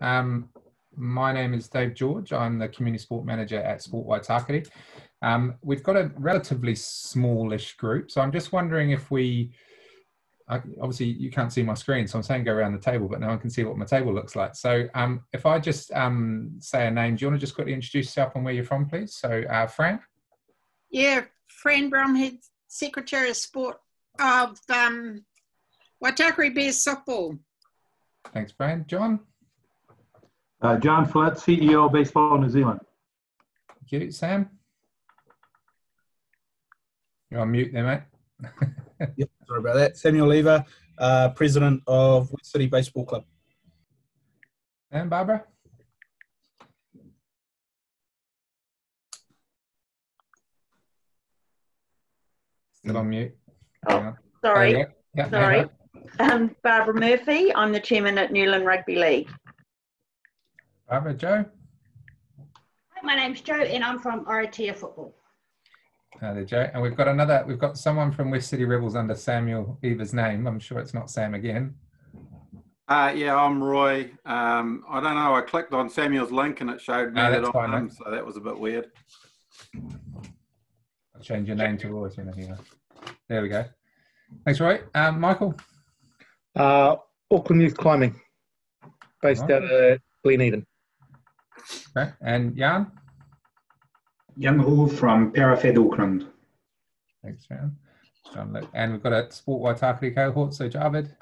My name is Dave George. I'm the Community Sport Manager at Sport Waitakere. We've got a relatively smallish group, so I'm just wondering if obviously you can't see my screen, so I'm saying go around the table, but no one can see what my table looks like. So if I just say a name, do you want to just quickly introduce yourself and where you're from, please? So Fran? Yeah, Fran Bromhead, Secretary of Sport of Waitakere Bears Softball. Thanks, Fran. John? John Flett, CEO of Baseball New Zealand. Thank you. Sam? You're on mute there, mate. Yep, sorry about that. Samuel Lever, President of West City Baseball Club. And Barbara? Still on mute. Oh, sorry. Yeah, sorry. Barbara Murphy, I'm the Chairman at Newland Rugby League. Barbara, Joe? Hi, my name's Joe and I'm from Oratia Football. There, Joe. And we've got someone from West City Rebels under Samuel Lever's name. I'm sure it's not Sam again. Yeah, I'm Roy. I don't know, I clicked on Samuel's link and it showed me that I'm him, so that was a bit weird. I'll change your name to Roy. There we go. Thanks, Roy. Michael? Auckland Youth Climbing, based out of Glen Eden. Okay. And Jan? Jan Hall from Parafed, Auckland. Thanks, Jan. And we've got a Sport Waitakere cohort, so Javid.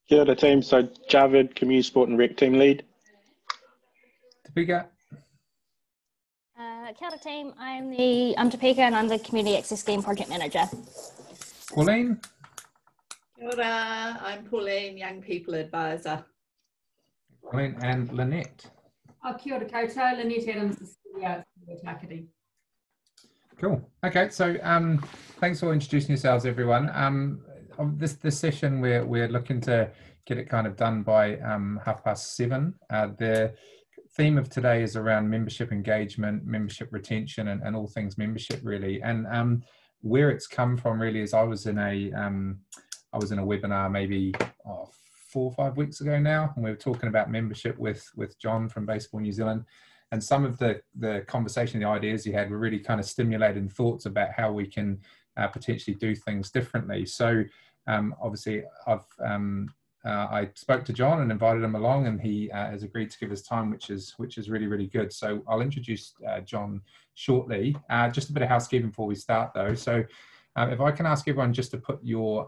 Kia ora team, so Javid, Community Sport and Rec Team Lead. Topeka. Kia ora team, I'm Topeka and I'm the Community Access Scheme Project Manager. Pauline. Kia ora, I'm Pauline, Young People Advisor. Pauline and Lynette. Kia ora koutou, Lynette Adams, the CEO at Waitakere. Cool. Okay, so thanks for introducing yourselves, everyone. This session we're looking to get it kind of done by 7:30. The theme of today is around membership engagement, membership retention, and all things membership really. And where it's come from really is I was in a webinar maybe 4 or 5 weeks ago now, and we were talking about membership with John from Baseball New Zealand, and some of the conversation, the ideas he had were really kind of stimulating thoughts about how we can potentially do things differently. So obviously I spoke to John and invited him along, and he has agreed to give us time, which is really, really good. So I'll introduce John shortly. Just a bit of housekeeping before we start though. So if I can ask everyone just to put your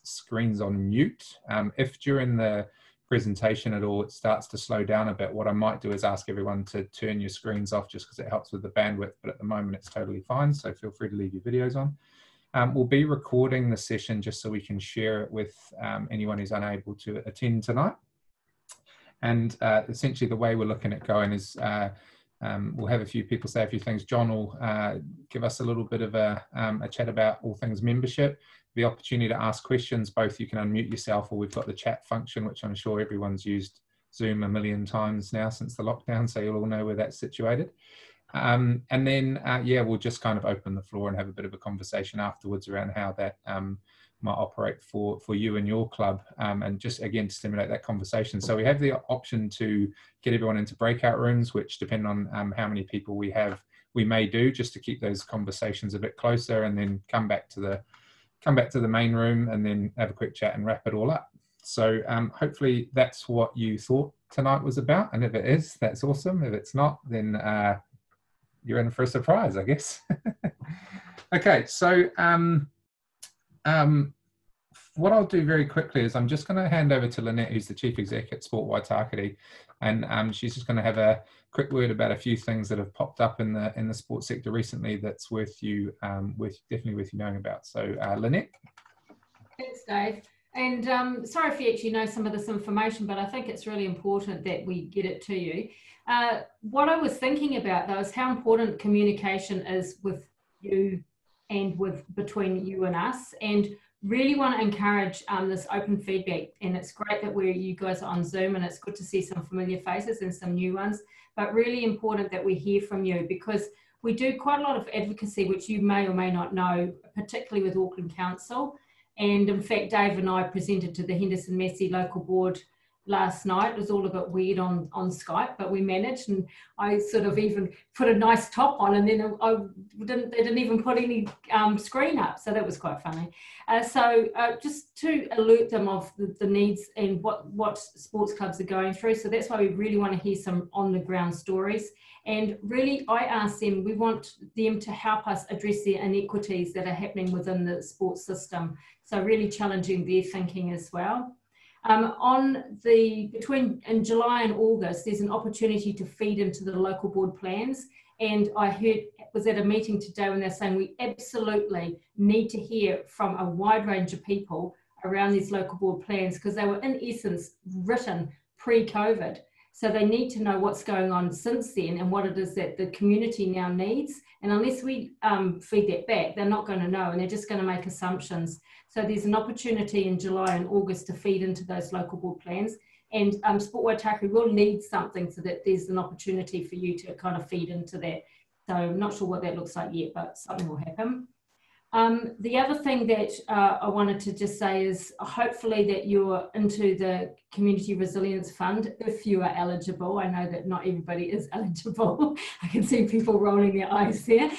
screens on mute. If during the presentation at all it starts to slow down a bit, what I might do is ask everyone to turn your screens off just because it helps with the bandwidth, but at the moment it's totally fine, so feel free to leave your videos on. We'll be recording the session just so we can share it with anyone who's unable to attend tonight. And essentially the way we're looking at going is we'll have a few people say a few things. John will give us a little bit of a chat about all things membership, the opportunity to ask questions. Both you can unmute yourself, or we've got the chat function, which I'm sure everyone's used Zoom a million times now since the lockdown, so you'll all know where that's situated. And then, yeah, we'll just kind of open the floor and have a bit of a conversation afterwards around how that might operate for you and your club, and just, again, to stimulate that conversation. So we have the option to get everyone into breakout rooms, which, depending on how many people we have, we may do just to keep those conversations a bit closer, and then come back to the main room and then have a quick chat and wrap it all up. So hopefully that's what you thought tonight was about, and if it is, that's awesome. If it's not, then you're in for a surprise, I guess. Okay, so what I'll do very quickly is I'm just going to hand over to Lynette, who's the Chief Exec at Sport Waitakere, and she's just going to have a quick word about a few things that have popped up in the sports sector recently that's definitely worth you knowing about. So Lynette. Thanks, Dave. And sorry if you actually know some of this information, but I think it's really important that we get it to you. What I was thinking about though is how important communication is with you and between you and us, and really want to encourage this open feedback. And it's great that you guys are on Zoom, and it's good to see some familiar faces and some new ones, but really important that we hear from you, because we do quite a lot of advocacy, which you may or may not know, particularly with Auckland Council. And in fact, Dave and I presented to the Henderson Massey local board last night. It was all a bit weird on Skype, but we managed, and I sort of even put a nice top on, and then they didn't even put any screen up, so that was quite funny. Just to alert them of the needs and what sports clubs are going through. So that's why we really want to hear some on the ground stories. And really, I asked them, we want them to help us address the inequities that are happening within the sports system. So really challenging their thinking as well. In July and August, there's an opportunity to feed into the local board plans. And I was at a meeting today when they're saying we absolutely need to hear from a wide range of people around these local board plans, because they were in essence written pre-COVID. So they need to know what's going on since then and what it is that the community now needs. And unless we feed that back, they're not going to know, and they're just going to make assumptions. So there's an opportunity in July and August to feed into those local board plans. And Sport Waitakere will lead something so that there's an opportunity for you to kind of feed into that. So I'm not sure what that looks like yet, but something will happen. The other thing that I wanted to just say is hopefully that you're into the Community Resilience Fund if you are eligible. I know that not everybody is eligible. I can see people rolling their eyes there.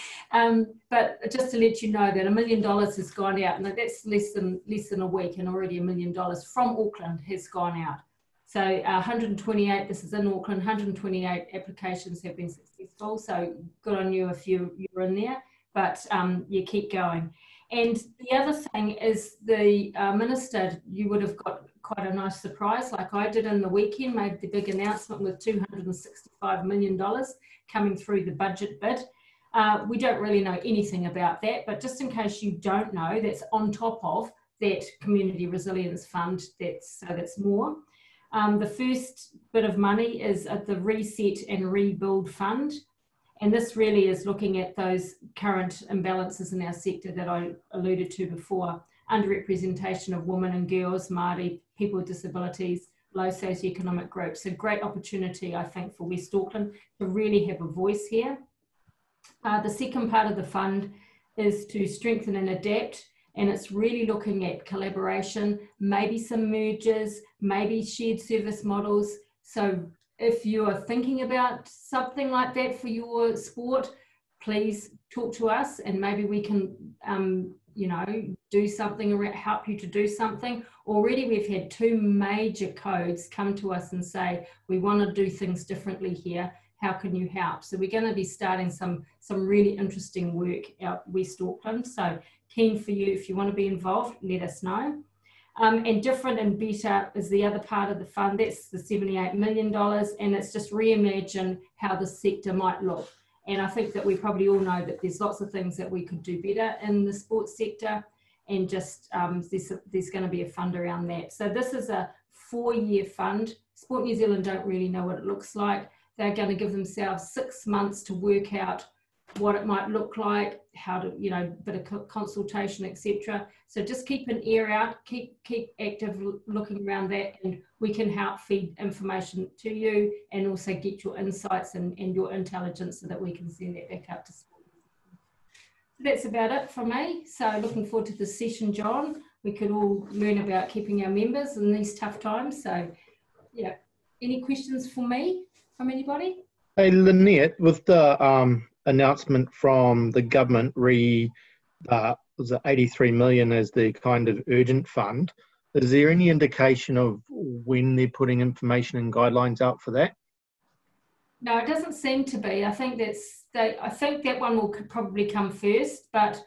But just to let you know that $1 million has gone out, and that's less than a week, and already $1 million from Auckland has gone out. So 128, this is in Auckland, 128 applications have been successful. So good on you if you're in there. But you keep going. And the other thing is the Minister, you would have got quite a nice surprise like I did in the weekend, made the big announcement with $265 million coming through the budget bid. We don't really know anything about that, but just in case you don't know, that's on top of that Community Resilience Fund, that's more. The first bit of money is at the Reset and Rebuild Fund. And this really is looking at those current imbalances in our sector that I alluded to before. Underrepresentation of women and girls, Māori, people with disabilities, low socioeconomic groups. A great opportunity, I think, for West Auckland to really have a voice here. The second part of the fund is to strengthen and adapt. And it's really looking at collaboration, maybe some mergers, maybe shared service models. So if you're thinking about something like that for your sport, please talk to us, and maybe we can, do something or help you to do something. Already we've had 2 major codes come to us and say, we want to do things differently here. How can you help? So we're going to be starting some really interesting work out West Auckland. So keen for you, if you want to be involved, let us know. And Different and Better is the other part of the fund. That's the $78 million, and it's just reimagine how the sector might look. And I think that we probably all know that there's lots of things that we could do better in the sports sector, and just there's going to be a fund around that. So this is a 4-year fund. Sport New Zealand don't really know what it looks like. They're going to give themselves 6 months to work out what it might look like, how to, bit of consultation, etc. So just keep an ear out, keep active looking around that, and we can help feed information to you and also get your insights and your intelligence so that we can send that back up to sport. So that's about it from me. So looking forward to this session, John. We could all learn about keeping our members in these tough times. So yeah, any questions for me from anybody? Hey, Lynette, with the announcement from the government was it 83 million as the kind of urgent fund, is there any indication of when they're putting information and guidelines out for that? No, it doesn't seem to be. I think that one will probably come first, but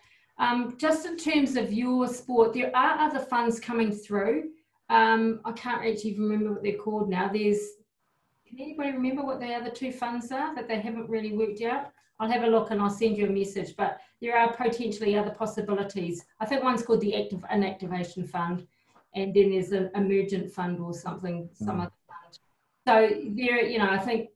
just in terms of your sport, there are other funds coming through. I can't actually even remember what they're called now. Can anybody remember what the other 2 funds are that they haven't really worked out? I'll have a look and I'll send you a message, but there are potentially other possibilities. I think one's called the Inactivation Fund, and then there's an Emergent Fund or something, some other fund. So there, I think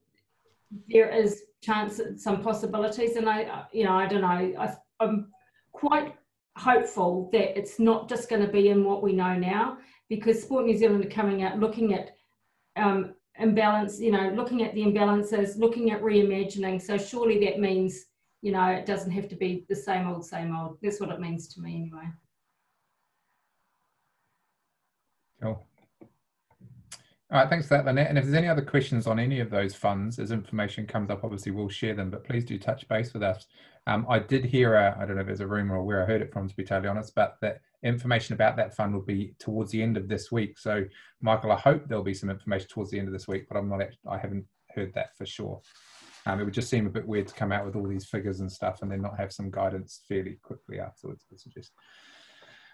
there is chance, some possibilities, and I don't know. I'm quite hopeful that it's not just going to be in what we know now, because Sport New Zealand are coming out looking at imbalance, looking at the imbalances, looking at reimagining. So surely that means, it doesn't have to be the same old, same old. That's what it means to me anyway. Cool. All right, thanks for that, Lynette. And if there's any other questions on any of those funds, as information comes up, obviously we'll share them, but please do touch base with us. I did hear, I don't know if there's a rumor or where I heard it from, to be totally honest, but that information about that fund will be towards the end of this week. So, Michael, I hope there'll be some information towards the end of this week, but I haven't heard that for sure. It would just seem a bit weird to come out with all these figures and stuff and then not have some guidance fairly quickly afterwards, I suggest.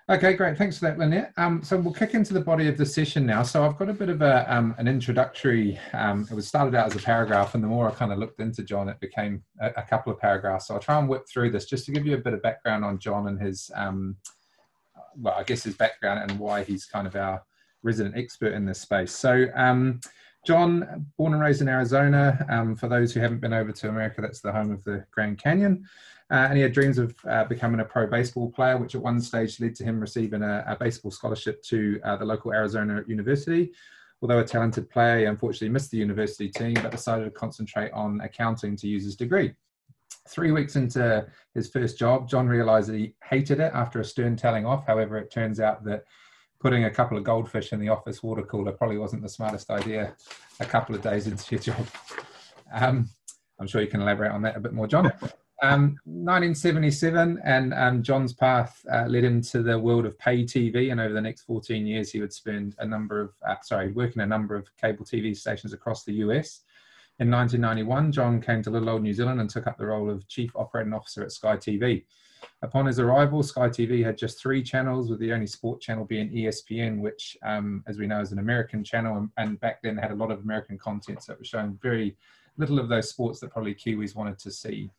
Okay, great. Thanks for that, Lynette. So we'll kick into the body of the session now. So I've got a bit of an introductory, it was started out as a paragraph, and the more I kind of looked into John, it became a couple of paragraphs. So I'll try and whip through this just to give you a bit of background on John and his, well, I guess his background and why he's kind of our resident expert in this space. So John, born and raised in Arizona. For those who haven't been over to America, that's the home of the Grand Canyon. And he had dreams of becoming a pro baseball player, which at one stage led to him receiving a baseball scholarship to the local Arizona University. Although a talented player, he unfortunately missed the university team, but decided to concentrate on accounting to use his degree. 3 weeks into his first job, John realized that he hated it after a stern telling off. However, it turns out that putting a couple of goldfish in the office water cooler probably wasn't the smartest idea a couple of days into your job. I'm sure you can elaborate on that a bit more, John. 1977, and John's path led him to the world of pay TV, and over the next 14 years he would spend a number of, work in a number of cable TV stations across the US. In 1991, John came to little old New Zealand and took up the role of Chief Operating Officer at Sky TV. Upon his arrival, Sky TV had just 3 channels, with the only sport channel being ESPN, which, as we know, is an American channel, and back then had a lot of American content, so it was showing very little of those sports that probably Kiwis wanted to see.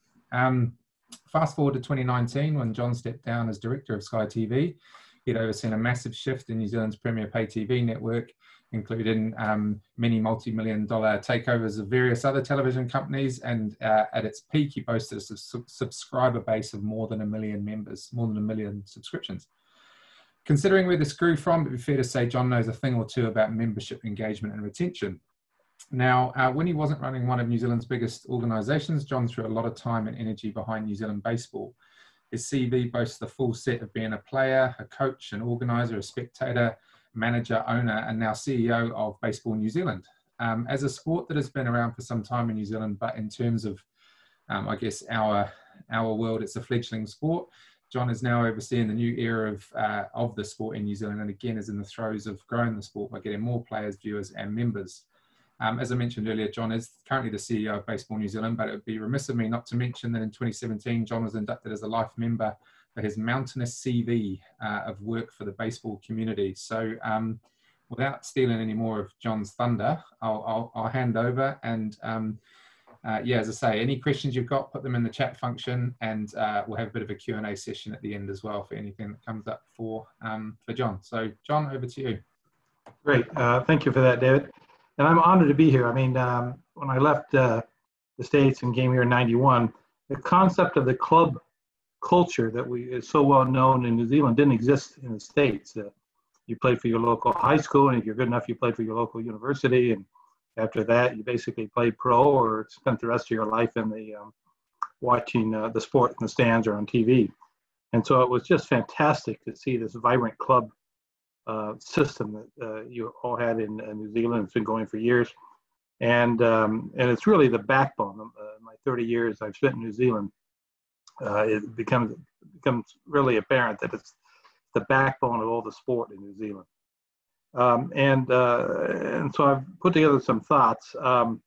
Fast forward to 2019, when John stepped down as director of Sky TV, he'd overseen a massive shift in New Zealand's premier pay TV network, including many multi-million-dollar takeovers of various other television companies. And at its peak, he boasted a subscriber base of more than 1 million members, more than 1 million subscriptions. Considering where this grew from, it'd be fair to say John knows a thing or two about membership engagement and retention. Now, when he wasn't running one of New Zealand's biggest organisations, John threw a lot of time and energy behind New Zealand baseball. His CV boasts the full set of being a player, a coach, an organiser, a spectator, manager, owner, and now CEO of Baseball New Zealand. As a sport that has been around for some time in New Zealand, but in terms of, I guess, our world, it's a fledgling sport. John is now overseeing the new era of the sport in New Zealand, and again is in the throes of growing the sport by getting more players, viewers, and members. As I mentioned earlier, John is currently the CEO of Baseball New Zealand, but it would be remiss of me not to mention that in 2017, John was inducted as a life member for his mountainous CV of work for the baseball community. So without stealing any more of John's thunder, I'll hand over. And yeah, as I say, any questions you've got, put them in the chat function, and we'll have a bit of a Q&A session at the end as well for anything that comes up for John. So John, over to you. Great. Thank you for that, David. And I'm honored to be here. I mean, when I left the States and came here in '91, the concept of the club culture that is so well known in New Zealand didn't exist in the States. You played for your local high school, and if you're good enough, you played for your local university. And after that, you basically played pro or spent the rest of your life in the watching the sport in the stands or on TV. And so it was just fantastic to see this vibrant club system that you all had in New Zealand. It's been going for years, and it's really the backbone of my 30 years I've spent in New Zealand. It becomes really apparent that it's the backbone of all the sport in New Zealand. And so I've put together some thoughts. Look,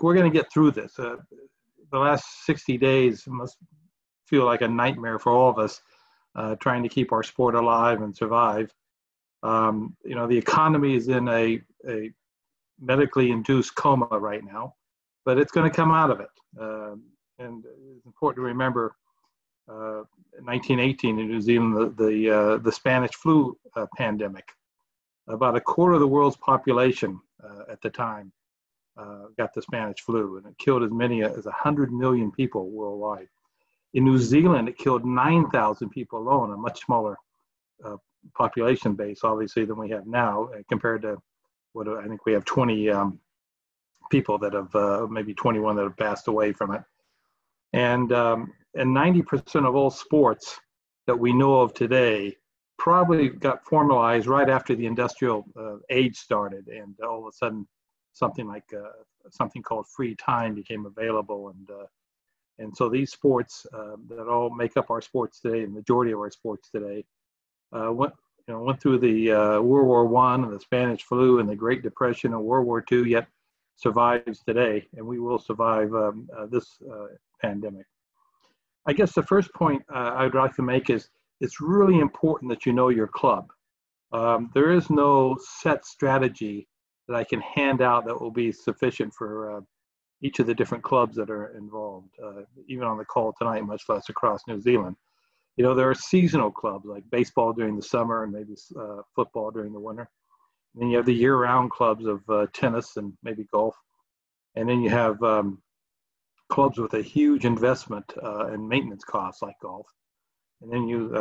we're going to get through this. The last 60 days must feel like a nightmare for all of us. Trying to keep our sport alive and survive. You know, the economy is in a medically induced coma right now, but it's going to come out of it. And it's important to remember in 1918 in New Zealand, the Spanish flu pandemic. About a quarter of the world's population at the time got the Spanish flu, and it killed as many as 100 million people worldwide. In New Zealand, it killed 9,000 people alone, a much smaller population base, obviously, than we have now, compared to what I think we have 20 people that have, maybe 21 that have passed away from it. And 90% of all sports that we know of today probably got formalized right after the industrial age started, and all of a sudden something like something called free time became available, and so these sports that all make up our sports today, the majority of our sports today, went through the World War I and the Spanish flu and the Great Depression and World War II, yet survives today, and we will survive this pandemic. I guess the first point I'd like to make is it's really important that you know your club. There is no set strategy that I can hand out that will be sufficient for each of the different clubs that are involved, even on the call tonight, much less across New Zealand. You know, there are seasonal clubs like baseball during the summer and maybe football during the winter. And then you have the year-round clubs of tennis and maybe golf. And then you have clubs with a huge investment and maintenance costs like golf. And then you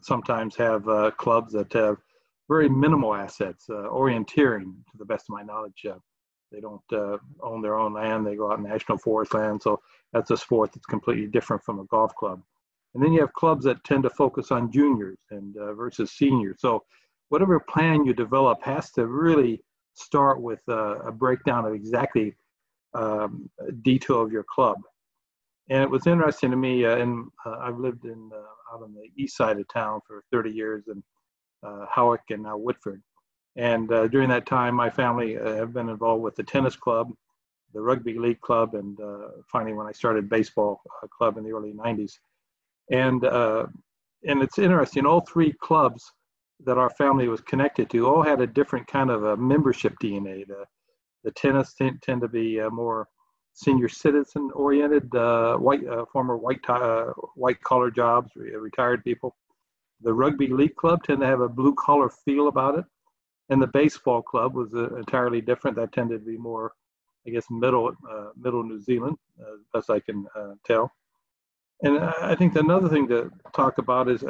sometimes have clubs that have very minimal assets, orienteering, to the best of my knowledge. They don't own their own land. They go out in national forest land. So that's a sport that's completely different from a golf club. And then you have clubs that tend to focus on juniors and versus seniors. So whatever plan you develop has to really start with a breakdown of exactly detail of your club. And it was interesting to me, I've lived out on the east side of town for 30 years in Howick and now Whitford. And during that time, my family have been involved with the tennis club, the rugby league club, and finally when I started baseball club in the early 90s. And it's interesting, all three clubs that our family was connected to all had a different kind of a membership DNA. The tennis tend to be more senior citizen oriented, former white collar jobs, retired people. The rugby league club tend to have a blue collar feel about it. And the baseball club was entirely different. That tended to be more, I guess, middle New Zealand, as best I can tell. And I think another thing to talk about is,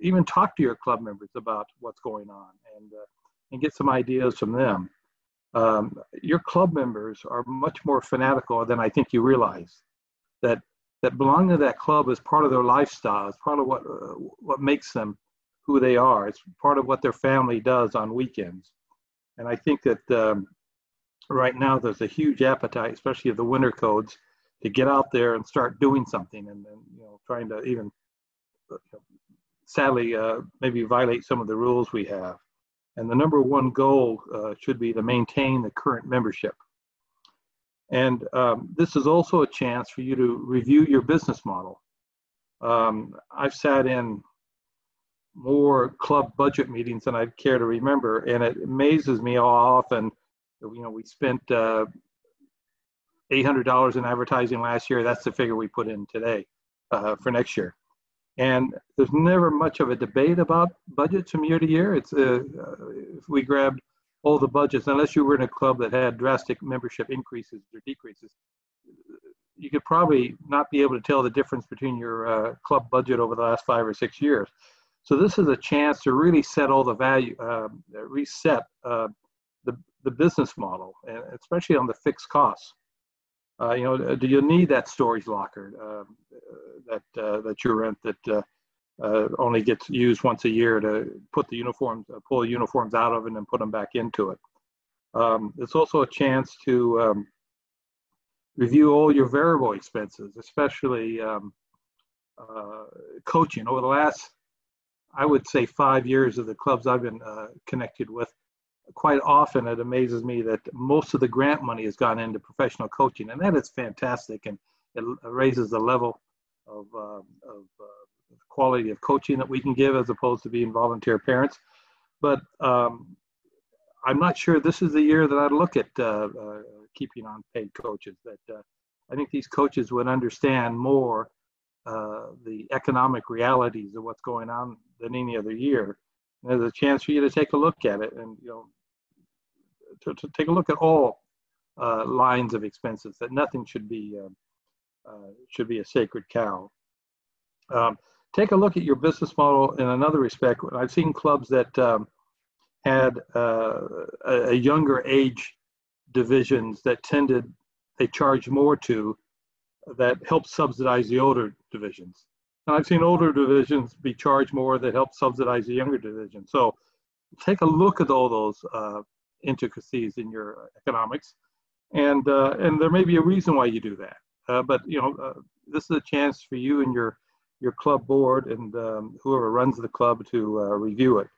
even talk to your club members about what's going on and get some ideas from them. Your club members are much more fanatical than I think you realize. That belonging to that club is part of their lifestyle. It's part of what makes them who they are. It's part of what their family does on weekends. And I think that right now there's a huge appetite, especially of the winter codes, to get out there and start doing something, and trying to even, sadly, maybe violate some of the rules we have. And the number one goal should be to maintain the current membership. And this is also a chance for you to review your business model. I've sat in more club budget meetings than I'd care to remember, and it amazes me how often, we spent $800 in advertising last year. That's the figure we put in today for next year. And there's never much of a debate about budgets from year to year. It's if we grabbed all the budgets, unless you were in a club that had drastic membership increases or decreases, you could probably not be able to tell the difference between your club budget over the last 5 or 6 years. So this is a chance to really set all the value, reset the business model, and especially on the fixed costs. Do you need that storage locker that you rent that only gets used once a year to put the uniforms, pull the uniforms out of it and then put them back into it? It's also a chance to review all your variable expenses, especially coaching. Over the last, I would say, 5 years of the clubs I've been connected with, quite often it amazes me that most of the grant money has gone into professional coaching, and that is fantastic, and it raises the level of quality of coaching that we can give as opposed to being volunteer parents. But I'm not sure this is the year that I'd look at keeping on paid coaches. That I think these coaches would understand more the economic realities of what's going on than any other year. And there's a chance for you to take a look at it, and to take a look at all lines of expenses. That nothing should be a sacred cow. Take a look at your business model in another respect. I've seen clubs that had a younger age divisions that they charged more to, that helped subsidize the older divisions. And I've seen older divisions be charged more that help subsidize the younger division. So take a look at all those intricacies in your economics, and there may be a reason why you do that. But this is a chance for you and your club board and whoever runs the club to review it.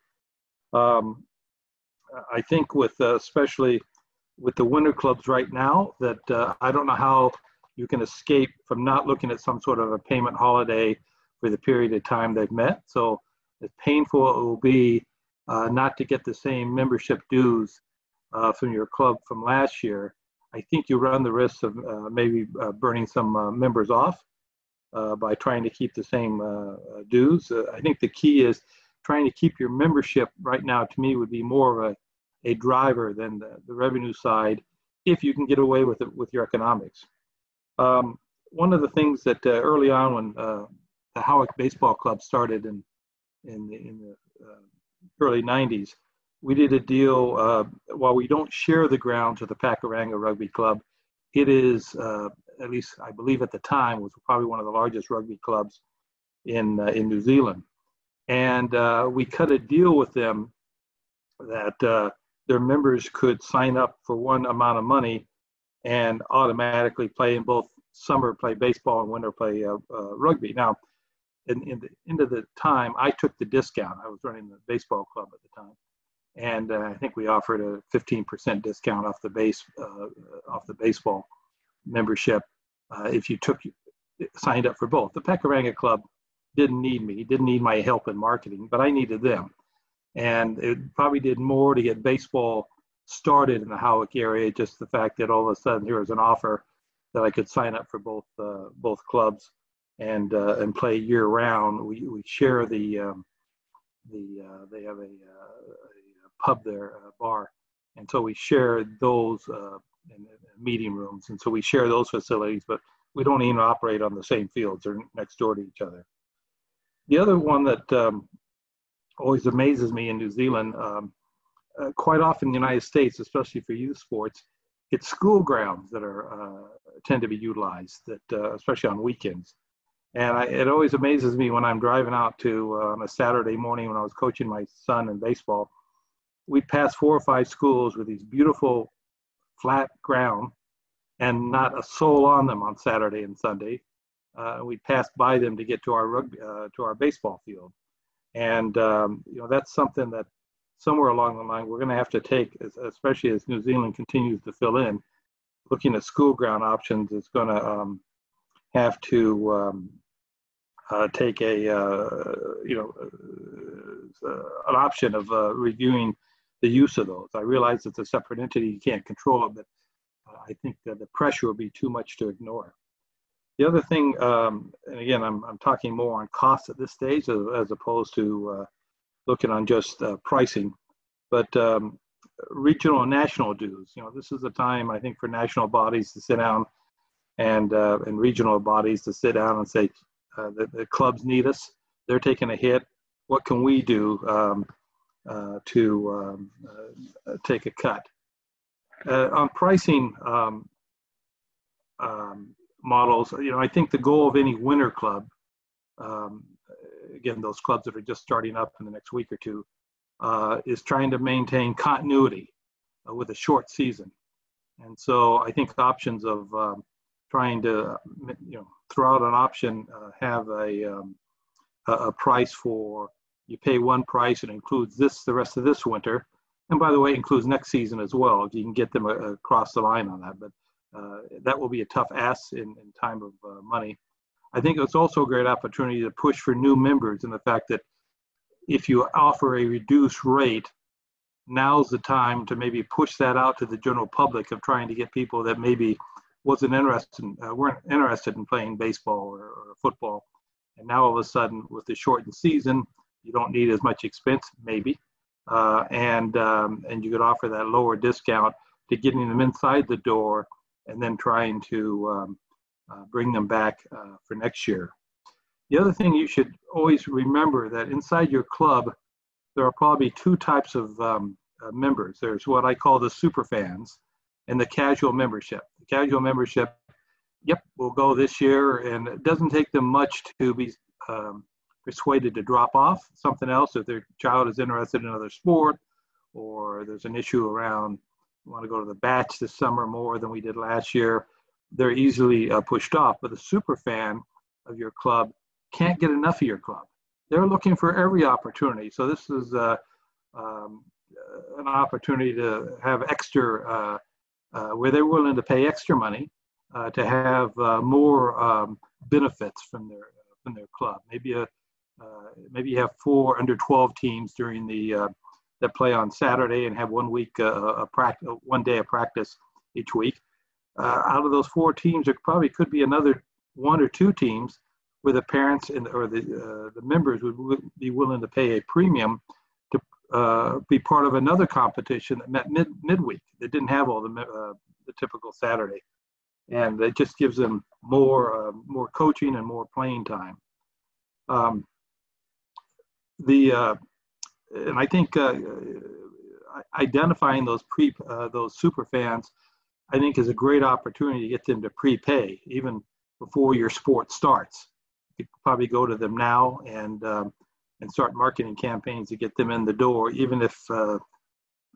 I think especially with the winter clubs right now, that I don't know how you can escape from not looking at some sort of a payment holiday for the period of time they've met. So as painful it will be not to get the same membership dues from your club from last year, I think you run the risk of maybe burning some members off by trying to keep the same dues. I think the key is trying to keep your membership right now, to me, would be more of a driver than the revenue side, if you can get away with it with your economics. One of the things that early on when the Howick Baseball Club started in the early 90s, we did a deal, while we don't share the grounds with the Pakuranga Rugby Club, it is, at least I believe at the time, was probably one of the largest rugby clubs in New Zealand. And we cut a deal with them that their members could sign up for one amount of money and automatically play in both summer play baseball and winter play rugby. Now, in the end of the time, I took the discount. I was running the baseball club at the time. And I think we offered a 15% discount off the baseball membership if you signed up for both. The Pakuranga Club didn't need me, didn't need my help in marketing, but I needed them. And it probably did more to get baseball started in the Howick area, just the fact that all of a sudden here was an offer that I could sign up for both clubs and play year round. We share they have a pub there, a bar, and so we share those in meeting rooms, and so we share those facilities, but we don't even operate on the same fields or next door to each other. The other one that always amazes me in New Zealand, quite often in the United States, especially for youth sports, it's school grounds that tend to be utilized, that especially on weekends. And it always amazes me when I'm driving out to on a Saturday morning when I was coaching my son in baseball, we'd pass 4 or 5 schools with these beautiful flat ground and not a soul on them on Saturday and Sunday. We'd pass by them to get to our baseball field. And that's something that somewhere along the line we're going to have to take, especially as New Zealand continues to fill in. Looking at school ground options is going to have to take an option of reviewing the use of those. I realize it's a separate entity, you can't control it, but I think that the pressure will be too much to ignore. The other thing, and again, I'm talking more on costs at this stage as opposed to looking on just pricing, but regional and national dues. This is a time, I think, for national bodies to sit down and regional bodies to sit down and say, the clubs need us, they're taking a hit, what can we do to take a cut? On pricing models, I think the goal of any winter club, again, those clubs that are just starting up in the next week or two, is trying to maintain continuity with a short season. And so I think options of trying to, throw out an option, have a price for, you pay one price, it includes the rest of this winter. And by the way, it includes next season as well, if you can get them across the line on that. But that will be a tough ask in time of money. I think it's also a great opportunity to push for new members, in the fact that if you offer a reduced rate, now's the time to maybe push that out to the general public, of trying to get people that maybe weren't interested in playing baseball or football. And now all of a sudden, with the shortened season, you don't need as much expense, maybe, and you could offer that lower discount to getting them inside the door, and then trying to bring them back for next year. The other thing you should always remember, that inside your club, there are probably 2 types of members. There's what I call the super fans and the casual membership. The casual membership, yep, will go this year, and it doesn't take them much to be persuaded to drop off something else, if their child is interested in another sport, or there's an issue around, we want to go to the Batch this summer more than we did last year, they're easily pushed off. But the super fan of your club can't get enough of your club. They're looking for every opportunity. So this is an opportunity to have extra, where they're willing to pay extra money to have more benefits from their club. Maybe you have 4 under 12 teams during the that play on Saturday and have 1 week one day of practice each week. Out of those 4 teams, there probably could be another 1 or 2 teams where the parents or the members would be willing to pay a premium to be part of another competition that met midweek. That didn't have all the typical Saturday, and it just gives them more coaching and more playing time. And I think identifying those super fans, I think, is a great opportunity to get them to prepay even before your sport starts. You could probably go to them now and start marketing campaigns to get them in the door, even if I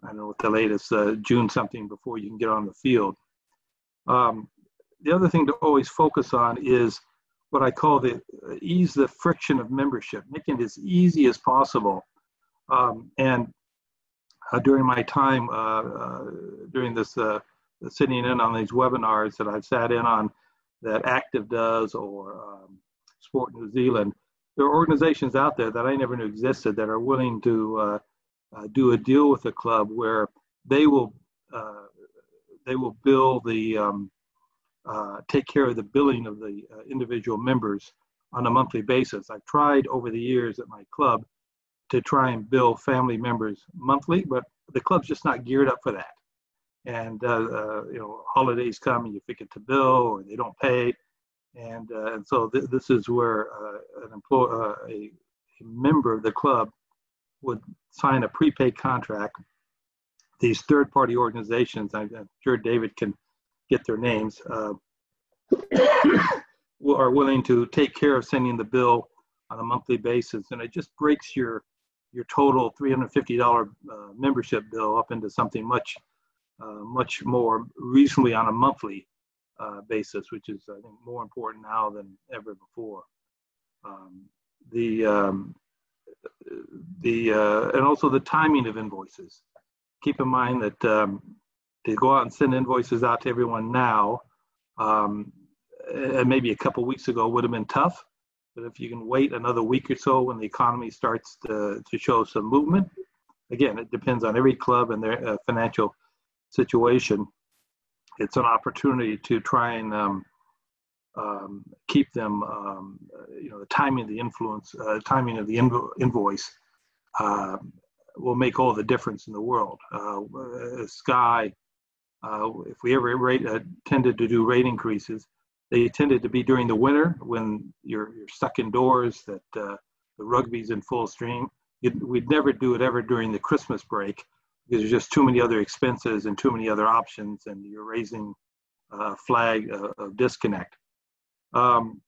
don't know what the latest June something before you can get on the field. The other thing to always focus on is what I call ease the friction of membership, making it as easy as possible. During my time during this sitting in on these webinars that I've sat in on, that Active does, or Sport New Zealand, there are organizations out there that I never knew existed that are willing to do a deal with the club where they will bill take care of the billing of the individual members on a monthly basis. I've tried over the years at my club to try and bill family members monthly, but the club's just not geared up for that. And holidays come and you forget to bill, or they don't pay, and so this is where a member of the club would sign a prepaid contract. These third-party organizations, I'm sure David can get their names, are willing to take care of sending the bill on a monthly basis, and it just breaks your total $350 membership bill up into something much more reasonably on a monthly basis, which is, I think, more important now than ever before. And also the timing of invoices. Keep in mind that to go out and send invoices out to everyone now, and maybe a couple weeks ago would have been tough. But if you can wait another week or so when the economy starts to show some movement, again, it depends on every club and their financial situation. It's an opportunity to try and keep them, the timing of the timing of the invoice will make all the difference in the world. Sky, if we ever tended to do rate increases, they tended to be during the winter when you're stuck indoors, that the rugby's in full stream. We'd never do it ever during the Christmas break, because there's just too many other expenses and too many other options, and you're raising a flag of disconnect. And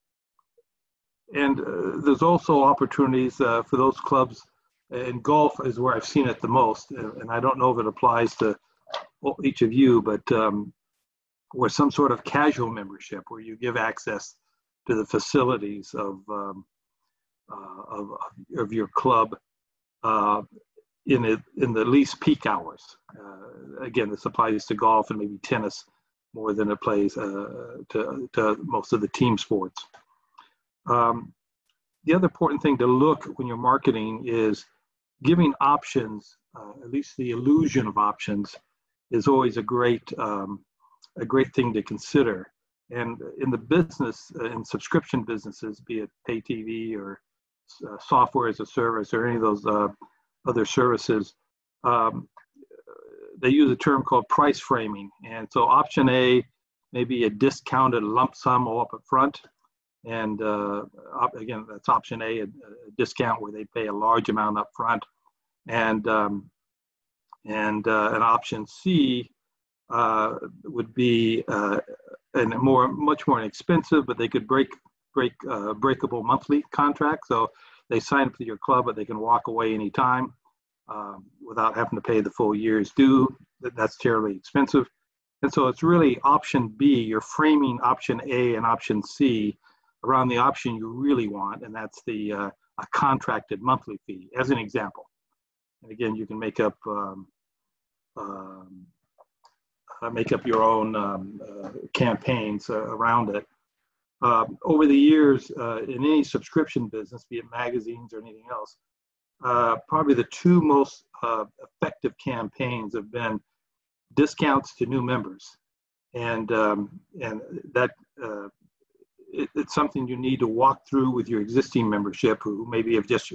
there's also opportunities for those clubs, and golf is where I've seen it the most, and I don't know if it applies to each of you, but or some sort of casual membership where you give access to the facilities of your club in the least peak hours. Again, this applies to golf and maybe tennis more than it plays to most of the team sports. The other important thing to look when you're marketing is giving options, at least the illusion of options, is always a great thing to consider. And in the business, in subscription businesses, be it pay TV or software as a service or any of those other services, they use a term called price framing. And so option A may be a discounted lump sum all up front. And again, that's option A, a discount where they pay a large amount up front. And an option C would be much more inexpensive, but they could break breakable monthly contract. So they sign up to your club, but they can walk away anytime without having to pay the full year's due. That's terribly expensive. And so it's really option B. You're framing option A and option C around the option you really want, and that's the a contracted monthly fee, as an example. And again, you can make up your own campaigns around it. Over the years, in any subscription business, be it magazines or anything else, probably the two most effective campaigns have been discounts to new members, and that it's something you need to walk through with your existing membership, who maybe have just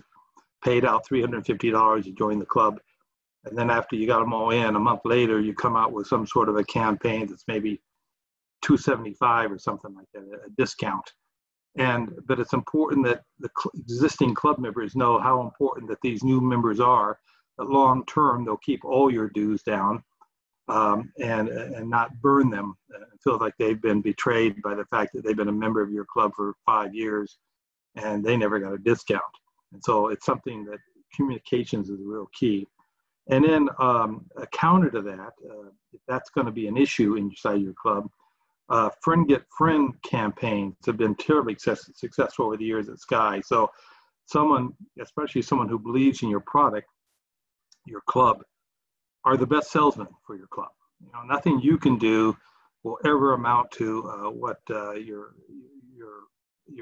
paid out $350 to join the club, and then after you got them all in, a month later, you come out with some sort of a campaign that's maybe $275 or something like that, a discount. But it's important that the existing club members know how important that these new members are. That long term, they'll keep all your dues down and not burn them. Feel like they've been betrayed by the fact that they've been a member of your club for 5 years and they never got a discount. And so it's something that communications is a real key. And then a counter to that, if that's going to be an issue inside your club, friend get friend campaigns have been terribly successful over the years at Sky. So someone, especially someone who believes in your product, your club, are the best salesman for your club. You know, nothing you can do will ever amount to what your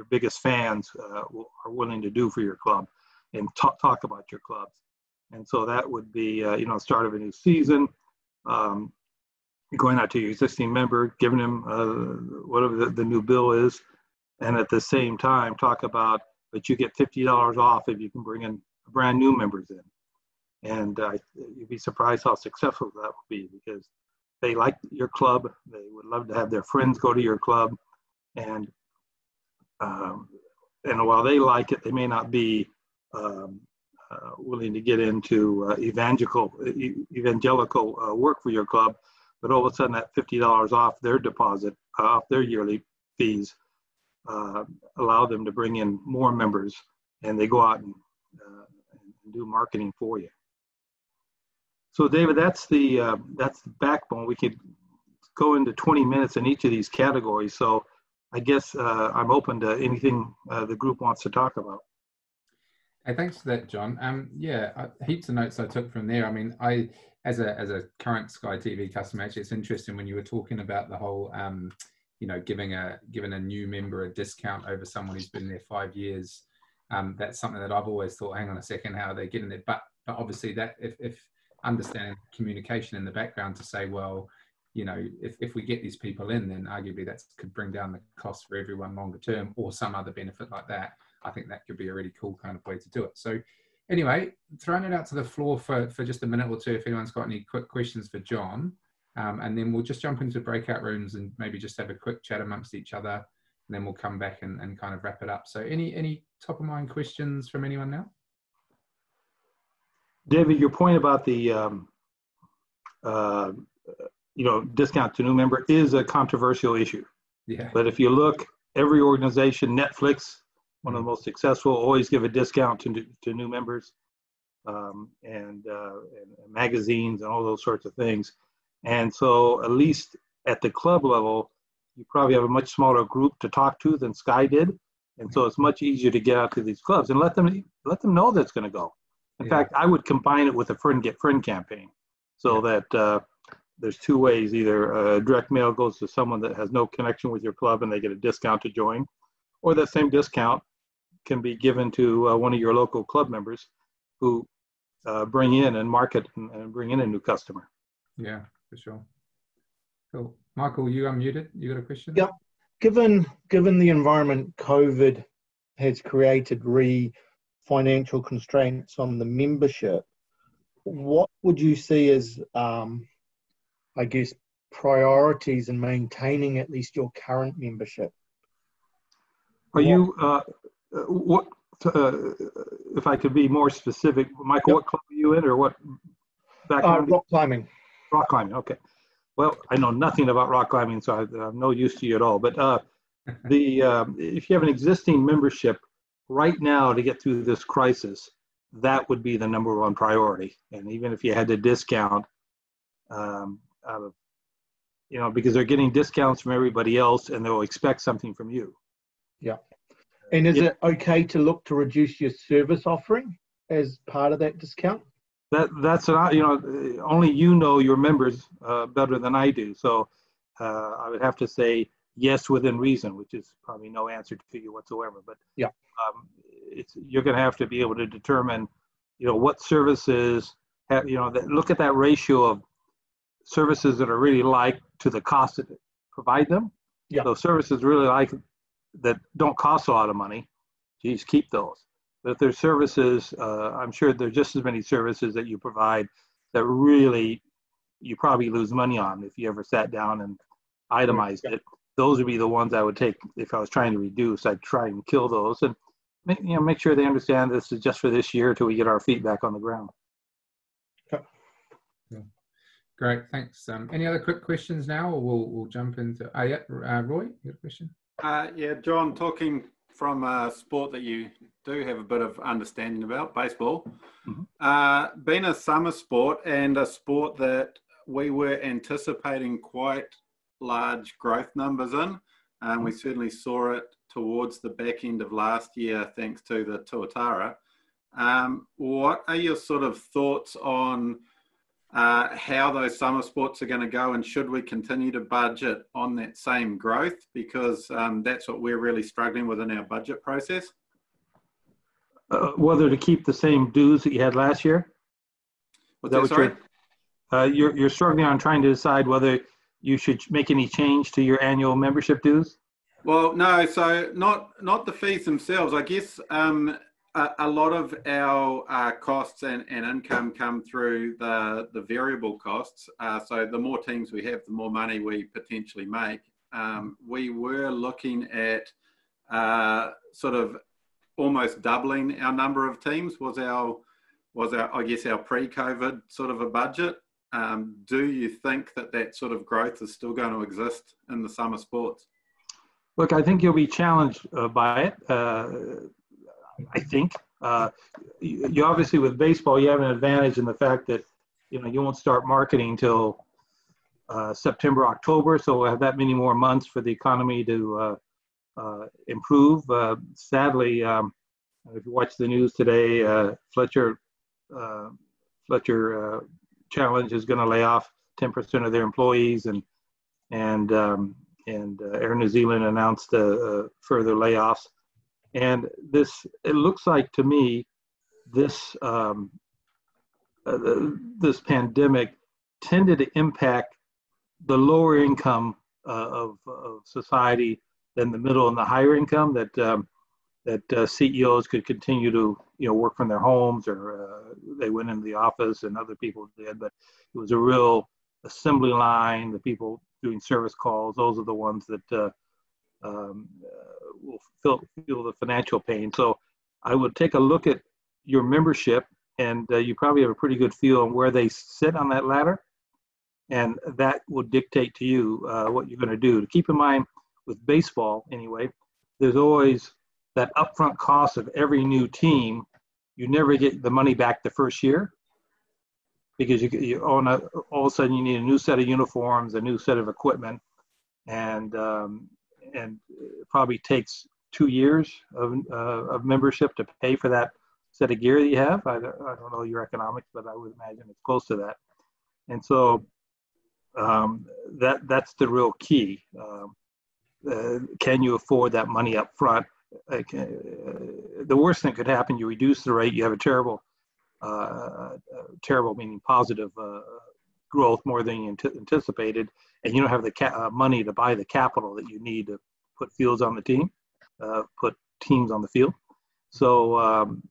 biggest fans are willing to do for your club and talk about your clubs. And so that would be, start of a new season, going out to your existing member, giving them whatever the new bill is, and at the same time talk about, but you get $50 off if you can bring in brand new members in. And you'd be surprised how successful that would be, because they like your club. They would love to have their friends go to your club. And while they like it, they may not be willing to get into evangelical work for your club. But all of a sudden, that $50 off their deposit, off their yearly fees, allow them to bring in more members, and they go out and do marketing for you. So, David, that's the backbone. We could go into 20 minutes in each of these categories. So, I guess I'm open to anything the group wants to talk about. Hey, thanks for that, John. Yeah, heaps of notes I took from there. I mean, as a current Sky TV customer, actually, it's interesting when you were talking about the whole, giving a new member a discount over someone who's been there 5 years. That's something that I've always thought, hang on a second, how are they getting there? But obviously that if understanding communication in the background to say, well, if we get these people in, then arguably that could bring down the cost for everyone longer term, or some other benefit like that. I think that could be a really cool kind of way to do it. So anyway, throwing it out to the floor for just a minute or two, if anyone's got any quick questions for John, and then we'll just jump into breakout rooms and maybe just have a quick chat amongst each other, and then we'll come back and kind of wrap it up. So any top of mind questions from anyone now? David, your point about the discount to new member is a controversial issue. Yeah. But if you look, every organization, Netflix, one of the most successful, always give a discount to new members, and magazines and all those sorts of things. And so at least at the club level, you probably have a much smaller group to talk to than Sky did. And so it's much easier to get out to these clubs and let them know that's going to go. In fact, I would combine it with a friend get friend campaign, so that there's two ways. Either direct mail goes to someone that has no connection with your club and they get a discount to join, or that same discount can be given to one of your local club members who bring in and market and bring in a new customer. Yeah, for sure. Cool. Michael, you unmuted. You got a question? Yeah. Given the environment COVID has created financial constraints on the membership, what would you see as, priorities in maintaining at least your current membership? Are you, if I could be more specific, Michael, what club are you in, or what background? Rock climbing. Rock climbing, okay. Well, I know nothing about rock climbing, so I'm no use to you at all. But if you have an existing membership right now to get through this crisis, that would be the number one priority. And even if you had to discount out of, because they're getting discounts from everybody else and they'll expect something from you. Yeah. And is it okay to look to reduce your service offering as part of that discount? That's only you know your members better than I do. So I would have to say yes within reason, which is probably no answer to you whatsoever. But yeah, you're going to have to be able to determine, what services have, look at that ratio of services that are really like to the cost to provide them. Yeah. So services really like that don't cost a lot of money, geez, keep those. But if there's services, I'm sure there's just as many services that you provide that really you probably lose money on if you ever sat down and itemized it. Those would be the ones I would take if I was trying to reduce. I'd try and kill those and make sure they understand this is just for this year till we get our feet back on the ground. Yeah. Great, thanks. Any other quick questions now, or we'll jump into? Roy, you got a question? Yeah, John, talking from a sport that you do have a bit of understanding about, baseball. Mm-hmm. Being a summer sport and a sport that we were anticipating quite large growth numbers in, and we certainly saw it towards the back end of last year thanks to the Tuatara. What are your sort of thoughts on how those summer sports are going to go, and should we continue to budget on that same growth? Because that's what we're really struggling with in our budget process. Whether to keep the same dues that you had last year? You're struggling on trying to decide whether you should make any change to your annual membership dues? Well, no, so not the fees themselves. I guess a lot of our costs and income come through the variable costs. So the more teams we have, the more money we potentially make. We were looking at sort of almost doubling our number of teams was our I guess our pre-COVID sort of a budget. Do you think that sort of growth is still going to exist in the summer sports? Look, I think you'll be challenged by it. I think you obviously with baseball, you have an advantage in the fact that you won't start marketing until September, October, so we'll have that many more months for the economy to improve. Sadly, if you watch the news today, Fletcher Challenge is going to lay off 10% of their employees, and Air New Zealand announced further layoffs. And it looks like to me, this pandemic tended to impact the lower income of society than the middle and the higher income, that CEOs could continue to work from their homes, or they went into the office and other people did, but it was a real assembly line, the people doing service calls, those are the ones that will feel the financial pain. So I would take a look at your membership, and you probably have a pretty good feel on where they sit on that ladder, and that will dictate to you what you're going to do. To keep in mind with baseball anyway, there's always that upfront cost of every new team. You never get the money back the first year, because you all of a sudden you need a new set of uniforms, a new set of equipment, and it probably takes 2 years of membership to pay for that set of gear that you have. I don't know your economics, but I would imagine it's close to that. And so that's the real key. Can you afford that money up front? The worst thing could happen, you reduce the rate, you have a terrible meaning positive growth, more than you anticipated, and you don't have the money to buy the capital that you need to put fields on the team, put teams on the field. So I'm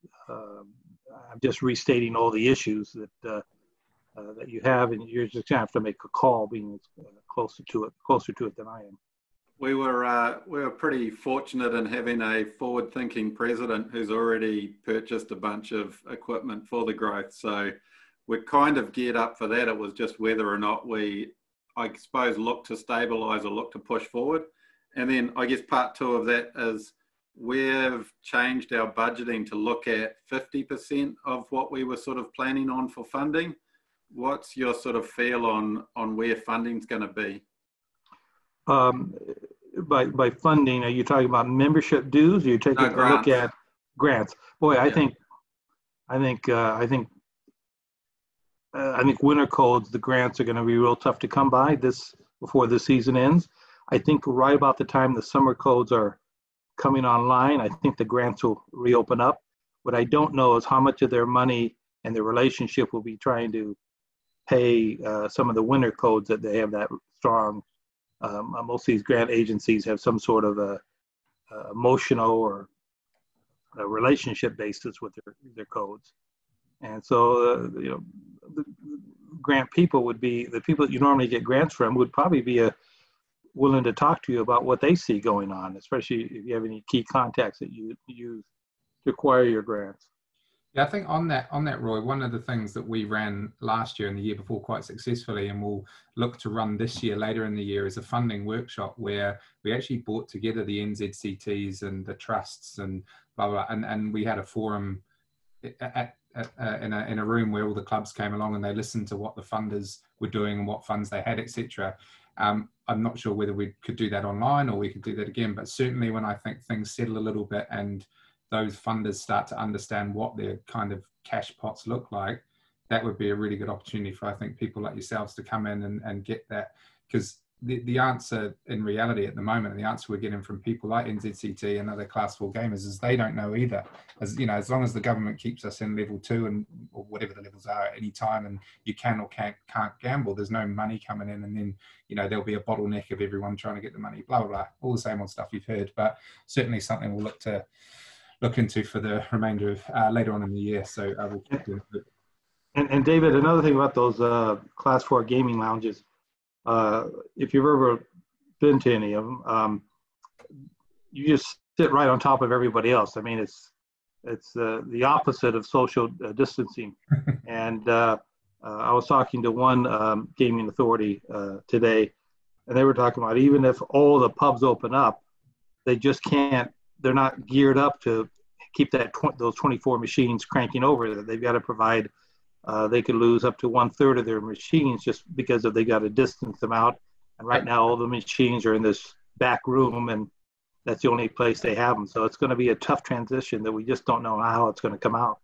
just restating all the issues that you have, and you're just gonna have to make a call, being closer to it than I am. We were pretty fortunate in having a forward-thinking president who's already purchased a bunch of equipment for the growth. So we're kind of geared up for that. It was just whether or not we, I suppose, look to stabilise or look to push forward. And then I guess part two of that is we've changed our budgeting to look at 50% of what we were sort of planning on for funding. What's your sort of feel on where funding's going to be? By funding, are you talking about membership dues? Or you're taking a look at grants? Boy, I think winter codes, the grants are going to be real tough to come by before the season ends. I think right about the time the summer codes are coming online, I think the grants will reopen up. What I don't know is how much of their money and their relationship will be trying to pay some of the winter codes that they have that strong. Most of these grant agencies have some sort of a emotional or a relationship basis with their codes. And so, the grant people would be, the people that you normally get grants from would probably be willing to talk to you about what they see going on, especially if you have any key contacts that you use to acquire your grants. Yeah, I think on that, Roy, one of the things that we ran last year and the year before quite successfully, and we'll look to run this year later in the year, is a funding workshop where we actually brought together the NZCTs and the trusts and blah, blah, and we had a forum in a room where all the clubs came along and they listened to what the funders were doing and what funds they had, etc. I'm not sure whether we could do that online or we could do that again, but certainly when I think things settle a little bit and those funders start to understand what their kind of cash pots look like, that would be a really good opportunity for, I think, people like yourselves to come in and get that. Because the answer in reality at the moment, and the answer we're getting from people like NZCT and other Class 4 gamers, is they don't know either. As you know, as long as the government keeps us in level 2 and or whatever the levels are at any time, and you can or can't gamble, there's no money coming in, and then there'll be a bottleneck of everyone trying to get the money, blah blah blah, all the same old stuff you've heard. But certainly something we'll look into for the remainder of later on in the year. So I will keep doing it. And David, another thing about those Class 4 gaming lounges, if you've ever been to any of them, you just sit right on top of everybody else. I mean, it's the opposite of social distancing. And I was talking to one gaming authority today, and they were talking about even if all the pubs open up, they just can't. They're not geared up to keep those 24 machines cranking over. They've got to provide. They could lose up to 1/3 of their machines just because they got to distance them out. And right now, all the machines are in this back room, and that's the only place they have them. So it's going to be a tough transition that we just don't know how it's going to come out.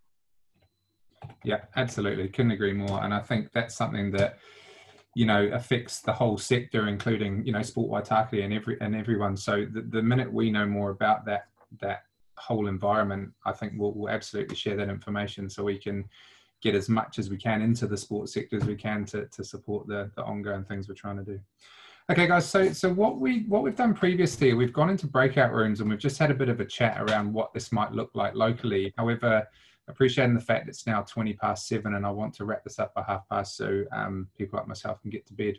Yeah, absolutely. Couldn't agree more. And I think that's something that affects the whole sector, including Sport Waitakere and everyone. So the minute we know more about that whole environment, I think we'll absolutely share that information so we can get as much as we can into the sports sector as we can to support the ongoing things we're trying to do. Okay, guys. So what we've done previously, we've gone into breakout rooms and we've just had a bit of a chat around what this might look like locally. However, appreciating the fact it's now 7:20 and I want to wrap this up by 7:30 so people like myself can get to bed.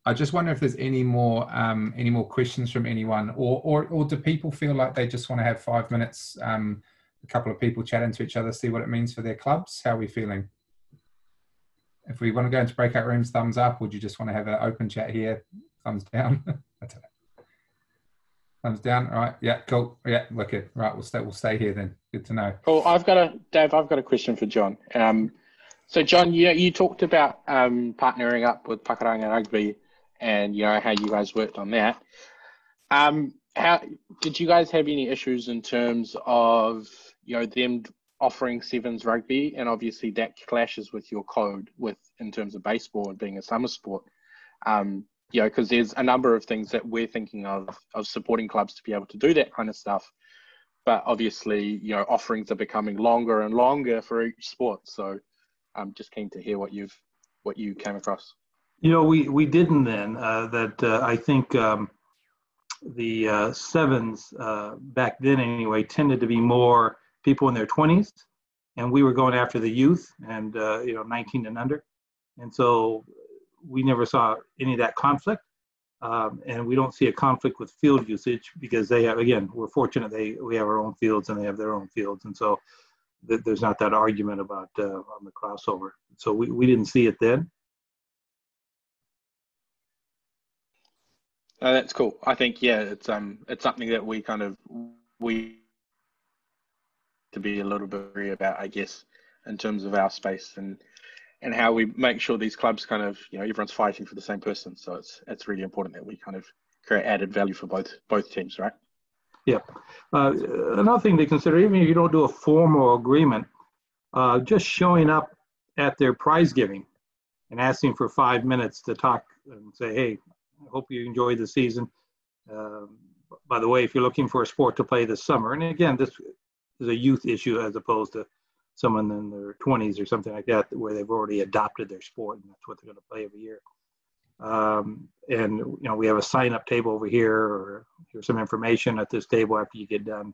I just wonder if there's any more questions from anyone, or do people feel like they just want to have 5 minutes, a couple of people chatting to each other, see what it means for their clubs? How are we feeling? If we want to go into breakout rooms, thumbs up. Would you just want to have an open chat here? Thumbs down. I don't know. Thumbs down. All right. Yeah. Cool. Yeah. Wicked. Right. We'll stay here then. Good to know. Cool. Dave, I've got a question for John. So John, you talked about partnering up with Pakuranga Rugby, and how you guys worked on that. How did you guys have any issues in terms of them offering sevens rugby, and obviously that clashes with your code in terms of baseball and being a summer sport? Because there's a number of things that we're thinking of supporting clubs to be able to do that kind of stuff. But obviously, offerings are becoming longer and longer for each sport. So I'm just keen to hear what you came across. We didn't then. I think the sevens back then anyway tended to be more people in their 20s, and we were going after the youth and 19 and under, and so we never saw any of that conflict, and we don't see a conflict with field usage because they have, again, we're fortunate we have our own fields and they have their own fields, and so there's not that argument about on the crossover. So we didn't see it then. No, that's cool. I think, yeah, it's something that we to be a little bit worried about, I guess, in terms of our space and how we make sure these clubs kind of, everyone's fighting for the same person. So it's really important that we kind of create added value for both teams, right? Yeah. Another thing to consider, even if you don't do a formal agreement, just showing up at their prize giving and asking for 5 minutes to talk and say, hey, I hope you enjoy the season. By the way, if you're looking for a sport to play this summer, and again, this is a youth issue as opposed to someone in their 20s or something like that, where they've already adopted their sport and that's what they're going to play every year. And we have a sign-up table over here, or here's some information at this table after you get done.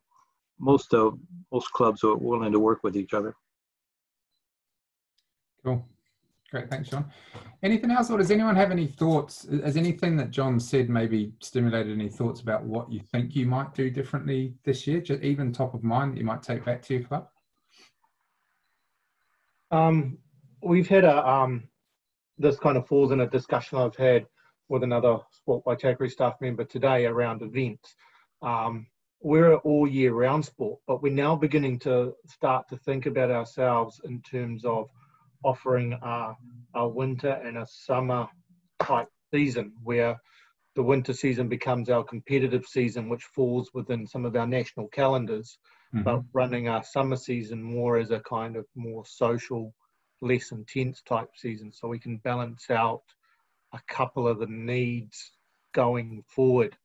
Most clubs are willing to work with each other. Cool. Great, thanks, John. Anything else, or does anyone have any thoughts? Has anything that John said maybe stimulated any thoughts about what you think you might do differently this year, just even top of mind that you might take back to your club? We've had this kind of falls in a discussion I've had with another Sport Waitakere staff member today around events. We're an all year round sport, but we're now beginning to start to think about ourselves in terms of offering a winter and a summer type season, where the winter season becomes our competitive season, which falls within some of our national calendars, but running our summer season more as a kind of more social, less intense type season, so we can balance out a couple of the needs going forward.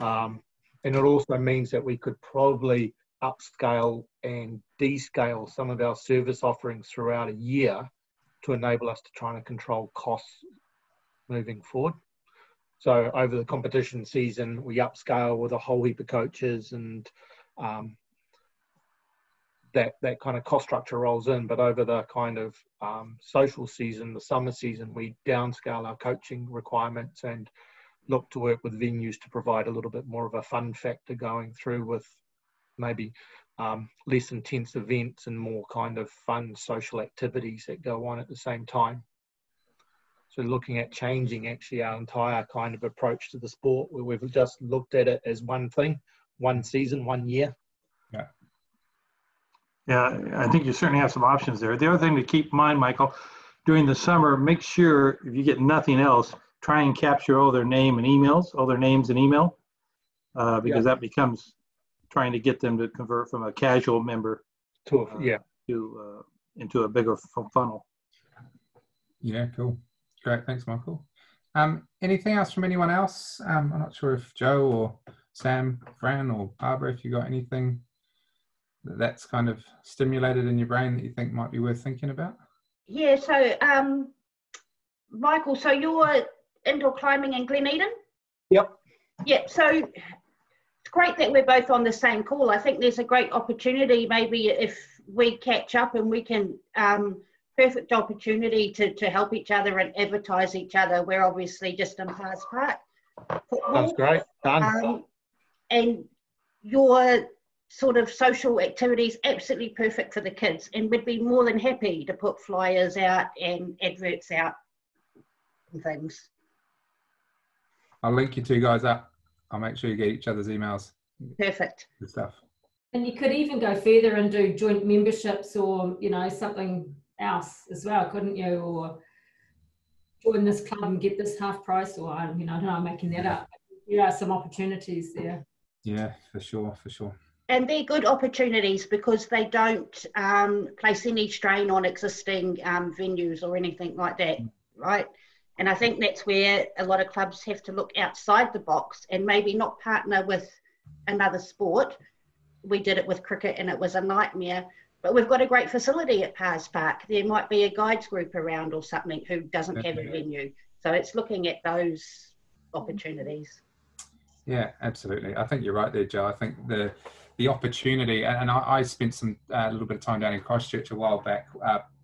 And it also means that we could probably upscale and descale some of our service offerings throughout a year to enable us to try and control costs moving forward. So over the competition season, we upscale with a whole heap of coaches, and that kind of cost structure rolls in. But over the kind of social season, the summer season, we downscale our coaching requirements and look to work with venues to provide a little bit more of a fun factor going through, with maybe less intense events and more kind of fun social activities that go on at the same time. So looking at changing actually our entire kind of approach to the sport, where we've just looked at it as one thing, one season, 1 year. Yeah. Yeah, I think you certainly have some options there. The other thing to keep in mind, Michael, during the summer, make sure if you get nothing else, try and capture all their names and email, because that becomes trying to get them to convert from a casual member to into a bigger funnel. Yeah, cool. Great, thanks, Michael. Anything else from anyone else? I'm not sure if Joe or Sam, Fran, or Barbara, if you got anything that's kind of stimulated in your brain that you think might be worth thinking about? Yeah, so Michael, so you're indoor climbing in Glen Eden? Yep. Yeah, so it's great that we're both on the same call. I think there's a great opportunity, maybe if we catch up and we can, perfect opportunity to help each other and advertise each other. We're obviously just in Pars Park. That's great. Done. And your sort of social activities absolutely perfect for the kids, and we'd be more than happy to put flyers out and adverts out and things. I'll link you two guys up. I'll make sure you get each other's emails. Perfect. Good stuff. And you could even go further and do joint memberships, or something else as well, couldn't you? Or join this club and get this half price, or I don't know, I'm making that up. There are some opportunities there. Yeah, for sure. And they're good opportunities because they don't place any strain on existing venues or anything like that, right? And I think that's where a lot of clubs have to look outside the box and maybe not partner with another sport. We did it with cricket and it was a nightmare, but we've got a great facility at Pars Park. There might be a guides group around or something who doesn't have a venue. So it's looking at those opportunities. Yeah, absolutely. I think you're right there, Joe. I think the opportunity, and I spent a little bit of time down in Christchurch a while back,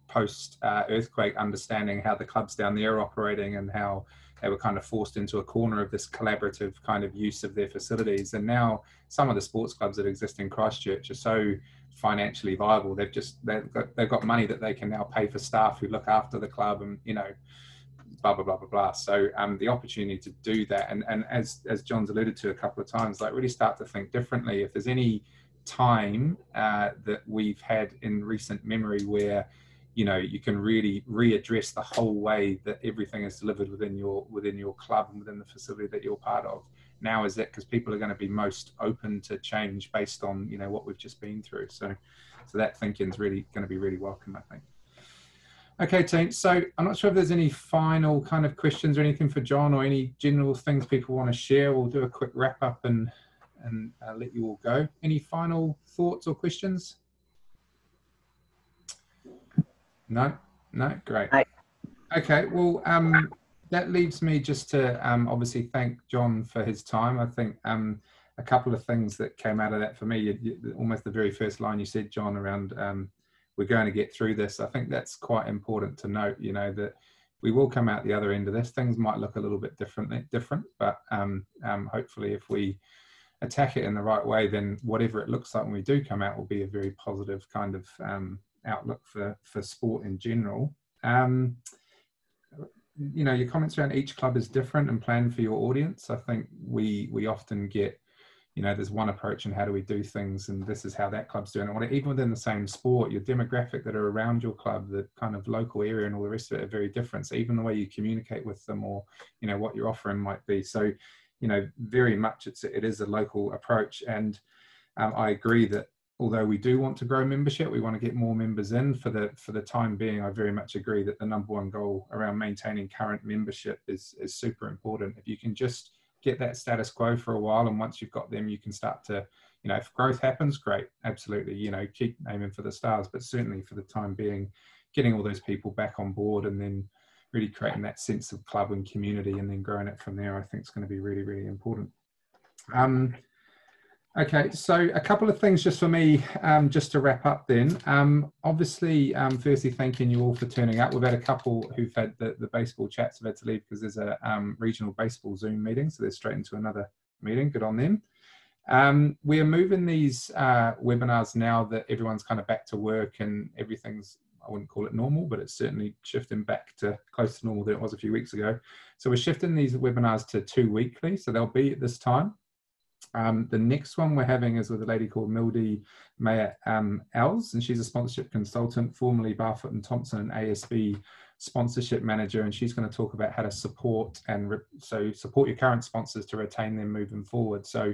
post earthquake, understanding how the clubs down there are operating and how they were kind of forced into a corner of this collaborative kind of use of their facilities. And now some of the sports clubs that exist in Christchurch are so financially viable. They've got money that they can now pay for staff who look after the club and blah, blah, blah, blah, blah. So the opportunity to do that, and as John's alluded to a couple of times, like really start to think differently. If there's any time that we've had in recent memory where, you know, you can really readdress the whole way that everything is delivered within your club and within the facility that you're part of, now is it, because people are going to be most open to change based on, you know, what we've just been through. So that thinking is really going to be really welcome, I think. Okay, team. So I'm not sure if there's any final kind of questions or anything for John, or any general things people want to share. We'll do a quick wrap up and let you all go. Any final thoughts or questions? No, great. Okay, well, that leaves me just to obviously thank John for his time. I think a couple of things that came out of that for me, almost the very first line you said, John, around we're going to get through this. I think that's quite important to note, you know, that we will come out the other end of this. Things might look a little bit different, but hopefully if we attack it in the right way, then whatever it looks like when we do come out will be a very positive kind of outlook for sport in general. You know, your comments around each club is different and plan for your audience. I think we often get, you know, there's one approach and how do we do things, and this is how that club's doing it. Even within the same sport, your demographic that are around your club, the kind of local area and all the rest of it are very different. So even the way you communicate with them, or, you know, what your offering might be. So, you know, very much it is a local approach. And I agree that although we do want to grow membership, we want to get more members in. For the time being, I very much agree that the #1 goal around maintaining current membership is super important. If you can just get that status quo for a while, and once you've got them, you can start to, you know, if growth happens, great, absolutely, you know, keep aiming for the stars, but certainly for the time being, getting all those people back on board and then really creating that sense of club and community and then growing it from there, I think is going to be really, really important. Okay, so a couple of things just for me, just to wrap up then. Obviously, firstly, thanking you all for turning up. We've had a couple who've had the baseball chats have had to leave because there's a regional baseball Zoom meeting, so they're straight into another meeting. Good on them. We are moving these webinars now that everyone's kind of back to work and everything's, I wouldn't call it normal, but it's certainly shifting back to close to normal than it was a few weeks ago. So we're shifting these webinars to 2 weekly, so they'll be at this time. The next one we're having is with a lady called Mildy Mayer Els, and she's a sponsorship consultant, formerly Barfoot and Thompson and ASB sponsorship manager, and she's going to talk about how to support support your current sponsors to retain them moving forward. So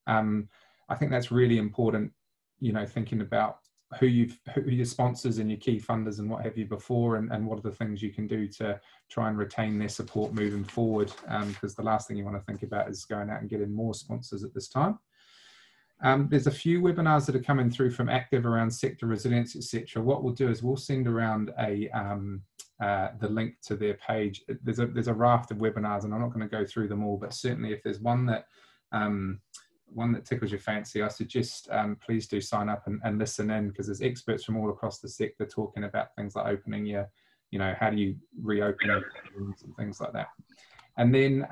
I think that's really important, you know, thinking about who your sponsors and your key funders and what have you before, and what are the things you can do to try and retain their support moving forward, because the last thing you want to think about is going out and getting more sponsors at this time. There's a few webinars that are coming through from Active around sector resilience, etc. What we'll do is we'll send around the link to their page. There's a raft of webinars, and I'm not going to go through them all, but certainly if there's one that tickles your fancy, I suggest please do sign up and listen in, because there's experts from all across the sector talking about things like opening your, you know, how do you reopen rooms and things like that. And then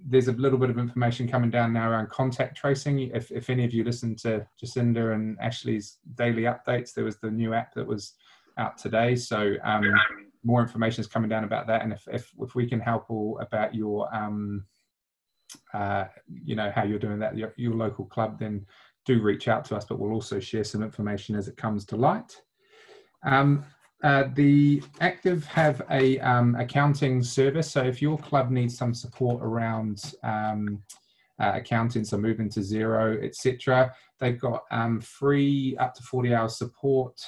there's a little bit of information coming down now around contact tracing. If any of you listen to Jacinda and Ashley's daily updates, there was the new app that was out today. So more information is coming down about that. And if we can help all about your you know, how you're doing that, your local club, then do reach out to us, but we'll also share some information as it comes to light. The Active have a accounting service, so if your club needs some support around accounting, so moving to Xero, etc., they've got free up to 40 hours support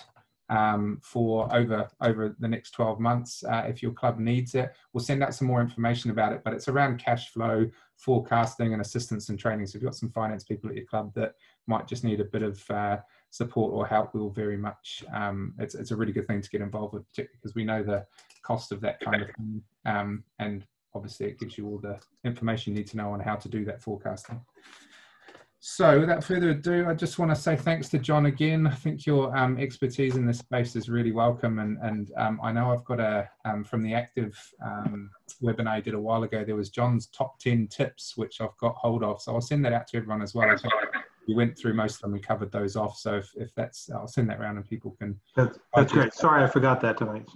for over the next 12 months. If your club needs it, we'll send out some more information about it, but it's around cash flow, forecasting and assistance and training. So if you've got some finance people at your club that might just need a bit of support or help, we'll very much, it's a really good thing to get involved with, particularly because we know the cost of that kind of thing, and obviously it gives you all the information you need to know on how to do that forecasting. So without further ado, I just want to say thanks to John again. I think your expertise in this space is really welcome, and I know I've got a, from the Active webinar I did a while ago, there was John's top 10 tips, which I've got hold of, so I'll send that out to everyone as well. I think we went through most of them, we covered those off, so if that's, I'll send that around and people can... That's great. Sorry I forgot that tonight.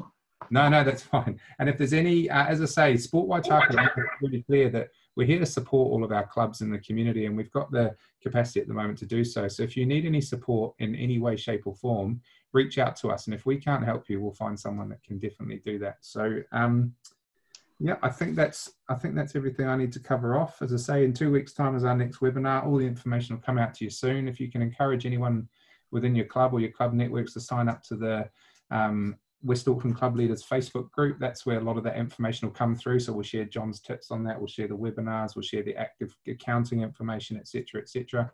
No, that's fine. And if there's any, as I say, Sport Waitaki, I'm really clear that we're here to support all of our clubs in the community, and we've got the capacity at the moment to do so. So if you need any support in any way, shape or form, reach out to us. And if we can't help you, we'll find someone that can definitely do that. So yeah, I think that's everything I need to cover off. As I say, in 2 weeks' time is our next webinar. All the information will come out to you soon. If you can encourage anyone within your club or your club networks to sign up to the West Auckland Club Leaders Facebook group, that's where a lot of that information will come through. So we'll share John's tips on that. We'll share the webinars. We'll share the active accounting information, etc., etc.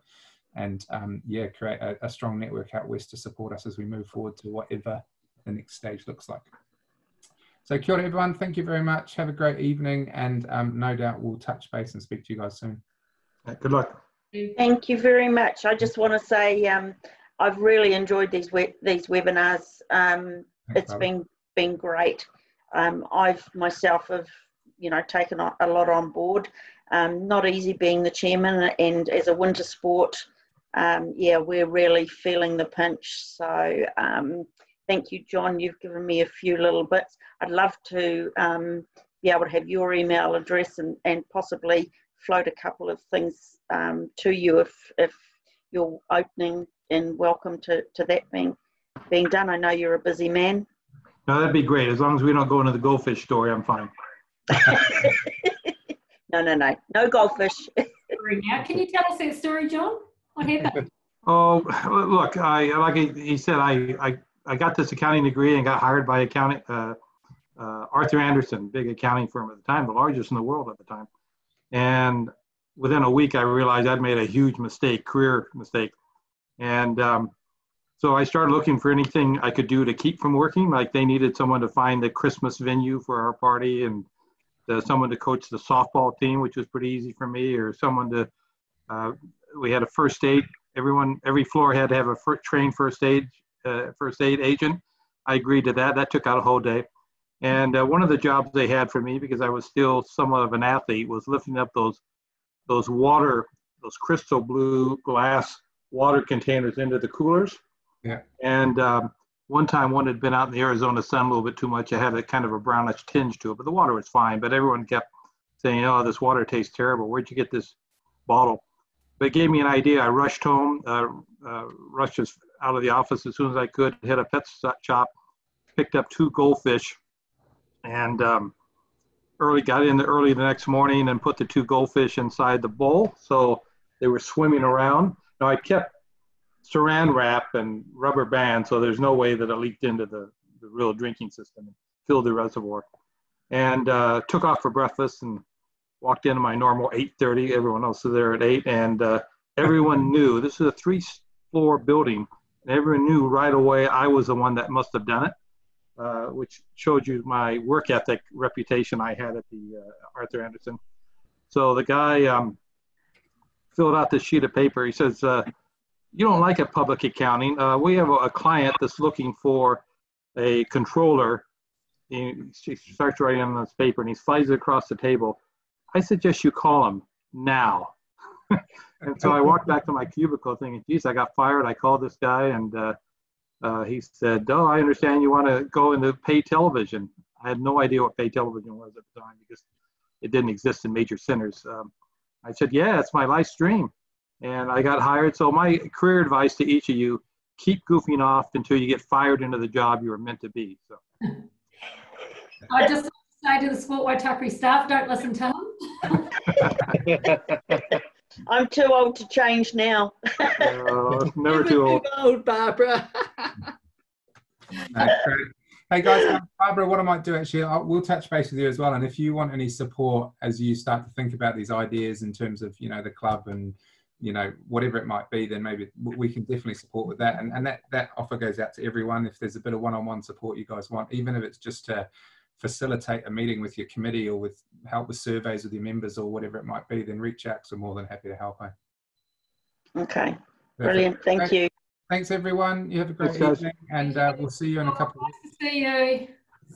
And yeah, create a strong network out west to support us as we move forward to whatever the next stage looks like. So kia ora everyone, thank you very much. Have a great evening, and no doubt we'll touch base and speak to you guys soon. Good luck. Thank you very much. I just want to say I've really enjoyed these webinars. It's been great. I've myself have taken a lot on board. Not easy being the chairman, and as a winter sport, yeah, we're really feeling the pinch. So thank you, John. You've given me a few little bits. I'd love to be able to have your email address and possibly float a couple of things to you if you're opening and welcome to that being done. I know you're a busy man. No, that'd be great. As long as we don't go into the goldfish story, I'm fine. No goldfish. Now, can you tell us that story, John? What happened? Oh, look, like he said, I got this accounting degree and got hired by Arthur Andersen, big accounting firm at the time, the largest in the world at the time. And within a week, I realized I'd made a huge mistake, career mistake. And so I started looking for anything I could do to keep from working. Like they needed someone to find the Christmas venue for our party, and someone to coach the softball team, which was pretty easy for me, or someone to, we had a first aid. Every floor had to have a trained first aid agent. I agreed to that. That took out a whole day. And one of the jobs they had for me, because I was still somewhat of an athlete, was lifting up those crystal blue glass water containers into the coolers. Yeah. And one time one had been out in the Arizona sun a little bit too much. I had a kind of a brownish tinge to it, but the water was fine. But everyone kept saying, "Oh, this water tastes terrible. Where'd you get this bottle?" But it gave me an idea. I rushed home, rushed out of the office as soon as I could, hit a pet shop, picked up 2 goldfish, and got in early the next morning and put the 2 goldfish inside the bowl. So they were swimming around. Now I kept saran wrap and rubber band, so there's no way that it leaked into the real drinking system and filled the reservoir. And took off for breakfast and walked into my normal 8:30. Everyone else was there at 8, and everyone knew. This is a 3-floor building, and everyone knew right away I was the one that must have done it, which showed you my work ethic reputation I had at the Arthur Andersen. So the guy filled out this sheet of paper. He says, "You don't like a public accounting. We have a client that's looking for a controller." He starts writing on this paper, and he slides it across the table. "I suggest you call him now." And so I walked back to my cubicle thinking, geez, I got fired. I called this guy, and he said, "Oh, I understand you want to go into pay television." I had no idea what pay television was at the time because it didn't exist in major centers. I said, "Yeah, it's my life's dream." And I got hired. So my career advice to each of you, keep goofing off until you get fired into the job you were meant to be. So. I just say to the Sport Waitaki staff, don't listen to him. I'm too old to change now. Never too old. Old, Barbara. Hey guys, Barbara, what I might do actually, we'll touch base with you as well. And if you want any support as you start to think about these ideas in terms of, the club and, whatever it might be, then maybe we can definitely support with that. And that offer goes out to everyone. If there's a bit of one-on-one support you guys want, even if it's just to facilitate a meeting with your committee or with help with surveys with your members or whatever it might be, then reach out because we're more than happy to help. Okay, brilliant. Thank you. Thanks everyone. You have a great evening, and we'll see you in a couple of weeks. Nice to see you.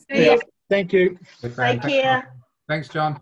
See you. Thank you. Take care. Thanks, John.